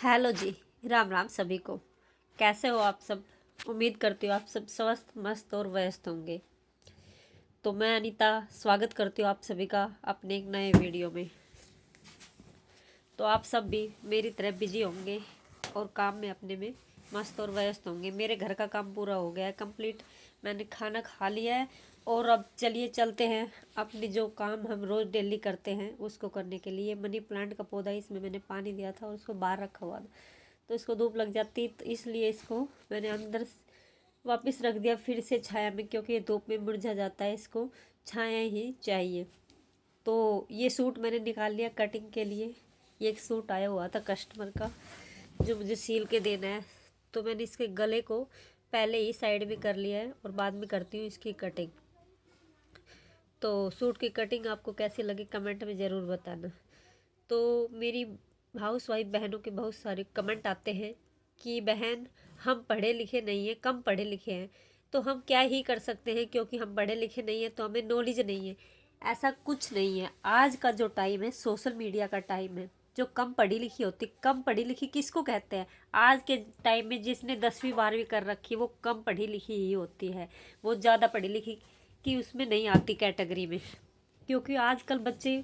Hello जी। राम राम सभी को। कैसे हो आप सब? उम्मीद करती हूँ आप सब स्वस्थ मस्त और व्यस्त होंगे। तो मैं अनीता स्वागत करती हूँ आप सभी का अपने एक नए वीडियो में। तो आप सब भी मेरी तरह बिजी होंगे और काम में अपने में मस्त और व्यस्त होंगे। मेरे घर का काम पूरा हो गया है कंप्लीट। मैंने खाना खा लिया है और अब चलिए चलते हैं अपने जो काम हम रोज़ डेली करते हैं उसको करने के लिए। मनी प्लांट का पौधा, इसमें मैंने पानी दिया था और उसको बाहर रखा हुआ था, तो इसको धूप लग जाती, तो इसलिए इसको मैंने अंदर वापस रख दिया फिर से छाया में, क्योंकि ये धूप में मुरझा जाता है, इसको छाया ही चाहिए। तो ये सूट मैंने निकाल लिया कटिंग के लिए। ये एक सूट आया हुआ था कस्टमर का जो मुझे सील के देना है, तो मैंने इसके गले को पहले ही साइड में कर लिया है और बाद में करती हूँ इसकी कटिंग। तो सूट की कटिंग आपको कैसी लगी कमेंट में ज़रूर बताना। तो मेरी हाउस वाइफ बहनों के बहुत सारे कमेंट आते हैं कि बहन हम पढ़े लिखे नहीं हैं, कम पढ़े लिखे हैं, तो हम क्या ही कर सकते हैं क्योंकि हम पढ़े लिखे नहीं हैं तो हमें नॉलेज नहीं है। ऐसा कुछ नहीं है। आज का जो टाइम है सोशल मीडिया का टाइम है। जो कम पढ़ी लिखी होती, कम पढ़ी लिखी किसको कहते हैं? आज के टाइम में जिसने 10वीं 12वीं कर रखी वो कम पढ़ी लिखी ही होती है। वो ज़्यादा पढ़ी लिखी की उसमें नहीं आती कैटेगरी में, क्योंकि आजकल बच्चे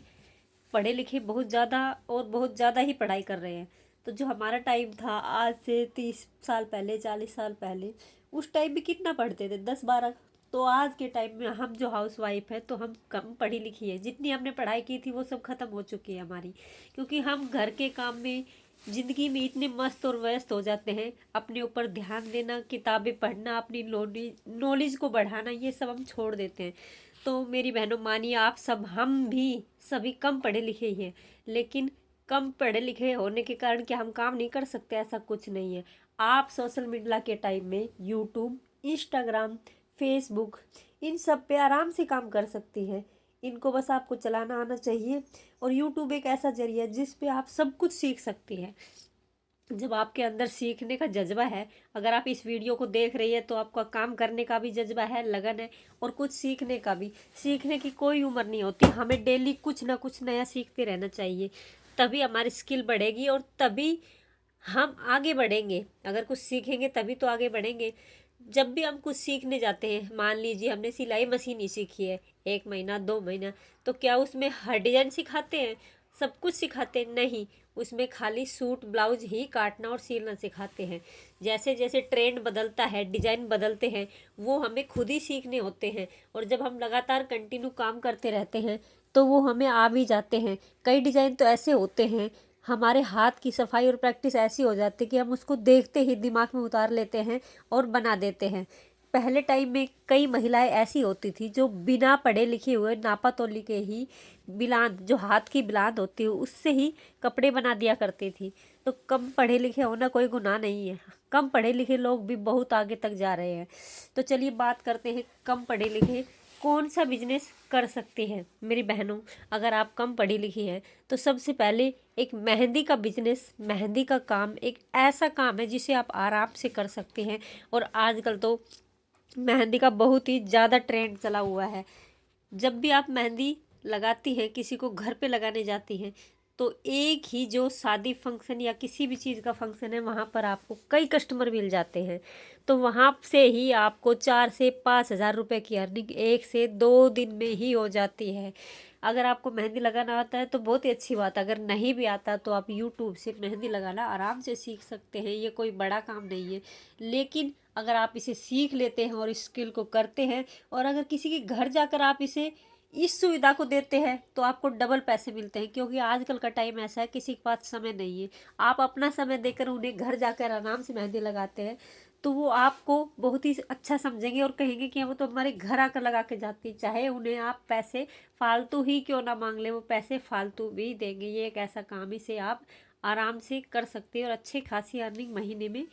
पढ़े लिखे बहुत ज़्यादा और बहुत ज़्यादा ही पढ़ाई कर रहे हैं। तो जो हमारा टाइम था आज से 30 साल पहले, 40 साल पहले, उस टाइम में कितना पढ़ते थे? 10 12। तो आज के टाइम में हम जो हाउस वाइफ है तो हम कम पढ़ी लिखी है। जितनी हमने पढ़ाई की थी वो सब खत्म हो चुकी है हमारी, क्योंकि हम घर के काम में ज़िंदगी में इतने मस्त और व्यस्त हो जाते हैं। अपने ऊपर ध्यान देना, किताबें पढ़ना, अपनी नॉलेज को बढ़ाना, ये सब हम छोड़ देते हैं। तो मेरी बहनों मानिए, आप सब, हम भी सभी कम पढ़े लिखे ही हैं, लेकिन कम पढ़े लिखे होने के कारण क्या हम काम नहीं कर सकते? ऐसा कुछ नहीं है। आप सोशल मीडिया के टाइम में यूट्यूब, इंस्टाग्राम, फेसबुक, इन सब पे आराम से काम कर सकती हैं। इनको बस आपको चलाना आना चाहिए। और यूट्यूब एक ऐसा जरिया है जिस पे आप सब कुछ सीख सकती हैं। जब आपके अंदर सीखने का जज्बा है, अगर आप इस वीडियो को देख रही है तो आपका काम करने का भी जज्बा है, लगन है, और कुछ सीखने का भी। सीखने की कोई उम्र नहीं होती, हमें डेली कुछ ना कुछ नया सीखते रहना चाहिए। तभी हमारी स्किल बढ़ेगी और तभी हम आगे बढ़ेंगे। अगर कुछ सीखेंगे तभी तो आगे बढ़ेंगे। जब भी हम कुछ सीखने जाते हैं, मान लीजिए हमने सिलाई मशीन ही सीखी है 1 महीना 2 महीना, तो क्या उसमें हर डिजाइन सिखाते हैं? सब कुछ सिखाते हैं? नहीं। उसमें खाली सूट ब्लाउज ही काटना और सिलना सिखाते हैं। जैसे जैसे ट्रेंड बदलता है, डिजाइन बदलते हैं, वो हमें खुद ही सीखने होते हैं। और जब हम लगातार कंटिन्यू काम करते रहते हैं तो वो हमें आ भी जाते हैं। कई डिजाइन तो ऐसे होते हैं, हमारे हाथ की सफाई और प्रैक्टिस ऐसी हो जाती है कि हम उसको देखते ही दिमाग में उतार लेते हैं और बना देते हैं। पहले टाइम में कई महिलाएं ऐसी होती थी जो बिना पढ़े लिखे हुए नापा तोली के ही बिलान, जो हाथ की बिलान होती है, उससे ही कपड़े बना दिया करती थी। तो कम पढ़े लिखे होना कोई गुनाह नहीं है। कम पढ़े लिखे लोग भी बहुत आगे तक जा रहे हैं। तो चलिए बात करते हैं कम पढ़े लिखे कौन सा बिजनेस कर सकती है। मेरी बहनों, अगर आप कम पढ़ी लिखी हैं तो सबसे पहले एक मेहंदी का बिजनेस, मेहंदी का काम एक ऐसा काम है जिसे आप आराम से कर सकते हैं। और आजकल तो मेहंदी का बहुत ही ज़्यादा ट्रेंड चला हुआ है। जब भी आप मेहंदी लगाती हैं, किसी को घर पे लगाने जाती हैं, तो एक ही जो शादी फंक्शन या किसी भी चीज़ का फंक्शन है वहाँ पर आपको कई कस्टमर मिल जाते हैं। तो वहाँ से ही आपको 4 से 5 हज़ार रुपये की अर्निंग 1 से 2 दिन में ही हो जाती है। अगर आपको मेहंदी लगाना आता है तो बहुत ही अच्छी बात है। अगर नहीं भी आता तो आप यूट्यूब से मेहंदी लगाना आराम से सीख सकते हैं। ये कोई बड़ा काम नहीं है। लेकिन अगर आप इसे सीख लेते हैं और इस स्किल को करते हैं, और अगर किसी के घर जाकर आप इसे इस सुविधा को देते हैं तो आपको डबल पैसे मिलते हैं। क्योंकि आजकल का टाइम ऐसा है, किसी के पास समय नहीं है। आप अपना समय देकर उन्हें घर जाकर आराम से मेहंदी लगाते हैं तो वो आपको बहुत ही अच्छा समझेंगे और कहेंगे कि वो तो हमारे घर आकर लगा के जाती है। चाहे उन्हें आप पैसे फालतू ही क्यों ना मांग ले, वो पैसे फालतू भी देंगे। ये एक ऐसा काम है, इसे आप आराम से कर सकते हैं और अच्छी खासी अर्निंग महीने में,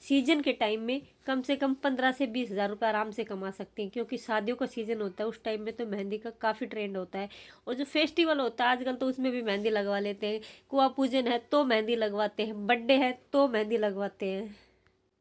सीजन के टाइम में कम से कम 15 से 20 हज़ार रुपये आराम से कमा सकते हैं। क्योंकि शादियों का सीज़न होता है, उस टाइम में तो मेहंदी का काफ़ी ट्रेंड होता है। और जो फेस्टिवल होता है आजकल तो उसमें भी मेहंदी लगवा लेते हैं। कुआं पूजन है तो मेहंदी लगवाते हैं, बर्थडे है तो मेहंदी लगवाते हैं।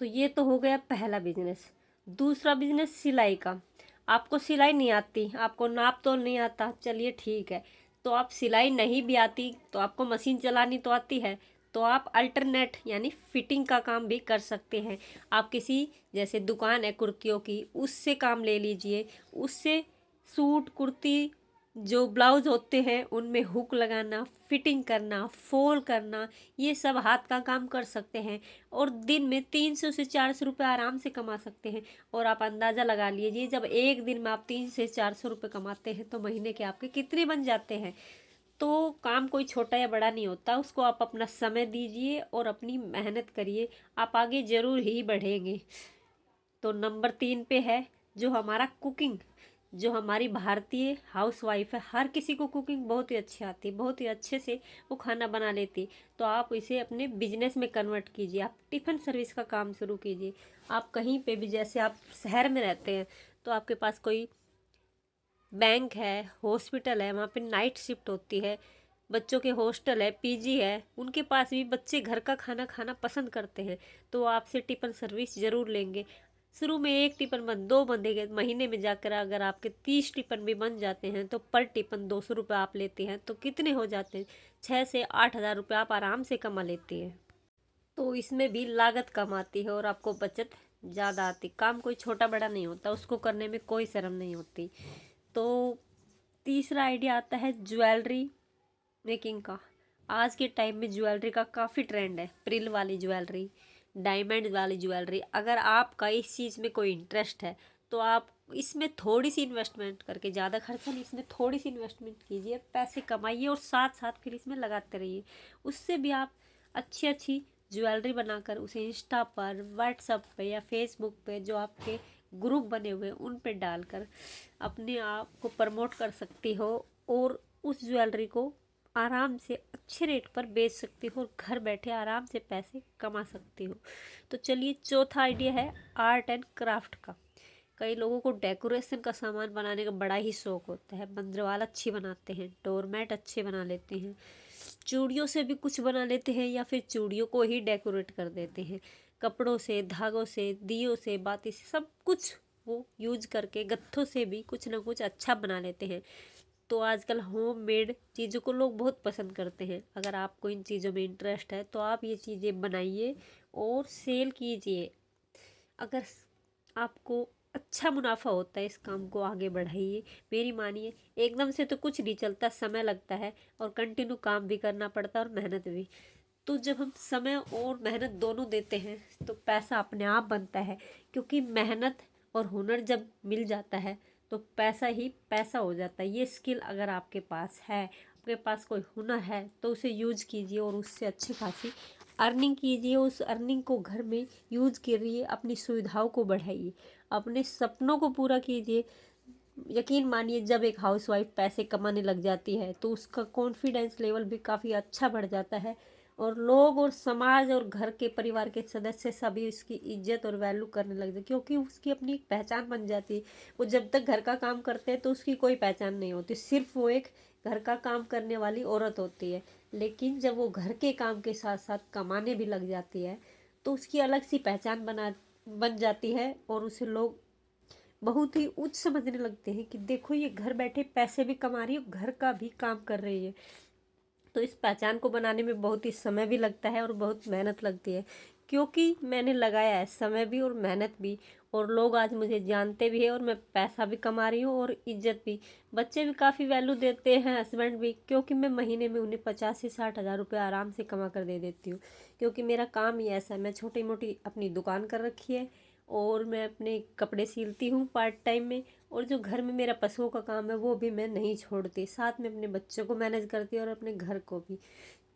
तो ये तो हो गया पहला बिजनेस। दूसरा बिजनेस सिलाई का। आपको सिलाई नहीं आती, आपको नाप तोल नहीं आता, चलिए ठीक है। तो आप सिलाई नहीं भी आती तो आपको मशीन चलानी तो आती है। तो आप अल्टरनेट यानी फिटिंग का काम भी कर सकते हैं। आप किसी जैसे दुकान है कुर्तियों की, उससे काम ले लीजिए, उससे सूट कुर्ती जो ब्लाउज होते हैं उनमें हुक लगाना, फिटिंग करना, फोल्ड करना, ये सब हाथ का काम कर सकते हैं और दिन में 300 से 400 रुपये आराम से कमा सकते हैं। और आप अंदाज़ा लगा लीजिए, जब एक दिन में आप 300 से 400 रुपये कमाते हैं तो महीने के आपके कितने बन जाते हैं। तो काम कोई छोटा या बड़ा नहीं होता, उसको आप अपना समय दीजिए और अपनी मेहनत करिए, आप आगे ज़रूर ही बढ़ेंगे। तो नंबर 3 पे है जो हमारा कुकिंग। जो हमारी भारतीय हाउसवाइफ है, हर किसी को कुकिंग बहुत ही अच्छी आती है, बहुत ही अच्छे से वो खाना बना लेती। तो आप इसे अपने बिजनेस में कन्वर्ट कीजिए, आप टिफ़िन सर्विस का काम शुरू कीजिए। आप कहीं पे भी, जैसे आप शहर में रहते हैं तो आपके पास कोई बैंक है, हॉस्पिटल है, वहाँ पे नाइट शिफ्ट होती है, बच्चों के हॉस्टल है, पीजी है, उनके पास भी बच्चे घर का खाना खाना पसंद करते हैं, तो आपसे टिफ़िन सर्विस ज़रूर लेंगे। शुरू में 1 टिफ़िन बन 2 बनेंगे, महीने में जाकर अगर आपके 30 टिफ़िन भी बन जाते हैं तो पर टिफ़िन 200 रुपये आप लेते हैं तो कितने हो जाते हैं, 6 से 8 हज़ार रुपये आप आराम से कमा लेती हैं। तो इसमें भी लागत कम आती है और आपको बचत ज़्यादा आती। काम कोई छोटा बड़ा नहीं होता, उसको करने में कोई शर्म नहीं होती। तो तीसरा आइडिया आता है ज्वेलरी मेकिंग का। आज के टाइम में ज्वेलरी का काफ़ी ट्रेंड है, प्रिल वाली ज्वेलरी, डायमंड वाली ज्वेलरी। अगर आपका इस चीज़ में कोई इंटरेस्ट है तो आप इसमें थोड़ी सी इन्वेस्टमेंट करके, ज़्यादा खर्चा नहीं, इसमें थोड़ी सी इन्वेस्टमेंट कीजिए, पैसे कमाइए और साथ साथ फिर इसमें लगाते रहिए। उससे भी आप अच्छी अच्छी ज्वेलरी बनाकर उसे इंस्टा पर, व्हाट्सएप पे या फेसबुक पे जो आपके ग्रुप बने हुए हैं उन पे डालकर अपने आप को प्रमोट कर सकती हो और उस ज्वेलरी को आराम से अच्छे रेट पर बेच सकती हो और घर बैठे आराम से पैसे कमा सकती हो। तो चलिए, चौथा आइडिया है आर्ट एंड क्राफ्ट का। कई लोगों को डेकोरेशन का सामान बनाने का बड़ा ही शौक होता है, मंदिरवाल अच्छी बनाते हैं, डोरमेट अच्छे बना लेते हैं, चूड़ियों से भी कुछ बना लेते हैं या फिर चूड़ियों को ही डेकोरेट कर देते हैं। कपड़ों से, धागों से, दियों से, बाती से, सब कुछ वो यूज करके गत्थों से भी कुछ ना कुछ अच्छा बना लेते हैं। तो आजकल होम मेड चीज़ों को लोग बहुत पसंद करते हैं। अगर आपको इन चीज़ों में इंटरेस्ट है तो आप ये चीज़ें बनाइए और सेल कीजिए। अगर आपको अच्छा मुनाफा होता है, इस काम को आगे बढ़ाइए। मेरी मानिए, एकदम से तो कुछ नहीं चलता, समय लगता है और कंटिन्यू काम भी करना पड़ता है और मेहनत भी। तो जब हम समय और मेहनत दोनों देते हैं तो पैसा अपने आप बनता है, क्योंकि मेहनत और हुनर जब मिल जाता है तो पैसा ही पैसा हो जाता है। ये स्किल अगर आपके पास है, आपके पास कोई हुनर है, तो उसे यूज कीजिए और उससे अच्छी खासी अर्निंग कीजिए। उस अर्निंग को घर में यूज करिए, अपनी सुविधाओं को बढ़ाइए, अपने सपनों को पूरा कीजिए। यकीन मानिए, जब एक हाउसवाइफ पैसे कमाने लग जाती है तो उसका कॉन्फिडेंस लेवल भी काफ़ी अच्छा बढ़ जाता है और लोग और समाज और घर के परिवार के सदस्य सभी उसकी इज्जत और वैल्यू करने लग जाते, क्योंकि उसकी अपनी एक पहचान बन जाती है। वो जब तक घर का काम करते हैं तो उसकी कोई पहचान नहीं होती, सिर्फ वो एक घर का काम करने वाली औरत होती है। लेकिन जब वो घर के काम के साथ साथ कमाने भी लग जाती है तो उसकी अलग सी पहचान बन जाती है और उसे लोग बहुत ही उच्च समझने लगते हैं कि देखो, ये घर बैठे पैसे भी कमा रही है, घर का भी काम कर रही है। तो इस पहचान को बनाने में बहुत ही समय भी लगता है और बहुत मेहनत लगती है, क्योंकि मैंने लगाया है समय भी और मेहनत भी, और लोग आज मुझे जानते भी हैं और मैं पैसा भी कमा रही हूँ और इज्जत भी। बच्चे भी काफ़ी वैल्यू देते हैं, हस्बैंड भी, क्योंकि मैं महीने में उन्हें 50 से 60 हज़ार रुपये आराम से कमा कर दे देती हूँ। क्योंकि मेरा काम ही ऐसा है, मैं छोटी मोटी अपनी दुकान कर रखी है और मैं अपने कपड़े सिलती हूँ पार्ट टाइम में, और जो घर में मेरा पशुओं का काम है वो भी मैं नहीं छोड़ती, साथ में अपने बच्चों को मैनेज करती और अपने घर को भी।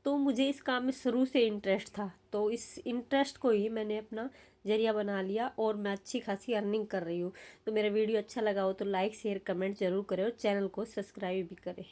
तो मुझे इस काम में शुरू से इंटरेस्ट था, तो इस इंटरेस्ट को ही मैंने अपना जरिया बना लिया और मैं अच्छी खासी अर्निंग कर रही हूँ। तो मेरा वीडियो अच्छा लगा हो तो लाइक शेयर कमेंट जरूर करें और चैनल को सब्सक्राइब भी करें।